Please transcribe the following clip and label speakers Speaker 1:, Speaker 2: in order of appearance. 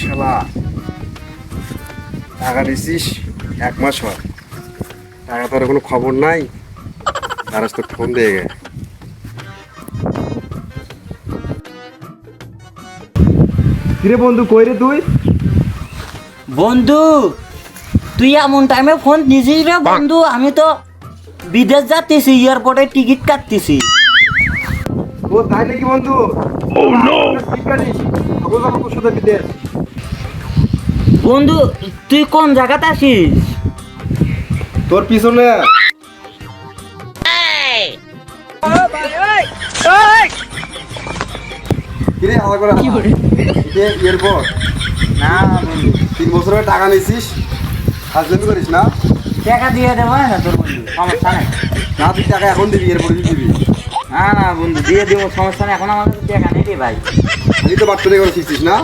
Speaker 1: শালা টাকা দিছিস 1 মাস হয়, টাকা তোর কোনো খবর নাই। তার তো ফোন দিয়ে গে। কিরে বন্ধু, কই রে তুই?
Speaker 2: বন্ধু তুই এমন টাইমে ফোন দিছিস রে বন্ধু, আমি তো বিদেশ যাচ্ছি, এয়ারপোর্টে টিকিট কাটতেছি।
Speaker 1: ও তাই নাকি বন্ধু? তোর সাথে বিদেশ।
Speaker 2: বন্ধু তুই কোন জায়গাতে আসিস?
Speaker 1: তোর পিছনে। কিরে আলাদা করে এয়ারপোর্ট
Speaker 2: না বন্ধু,
Speaker 1: 3 বছরের টাকা নিছিস, হাজবেন্ড করিস না?
Speaker 2: টাকা দিয়ে দেবো না তোর বন্ধু, সমস্যা নেই।
Speaker 1: না তুই টাকা এখন দিবি, এয়ারপোর্টে দিবি।
Speaker 2: না না বন্ধু দিয়ে দেবো, সমস্যা নেই, এখন আমার কাছে টাকা নেই রে ভাই।
Speaker 1: আমি তো বাচ্চাদের করে শিখছিস না?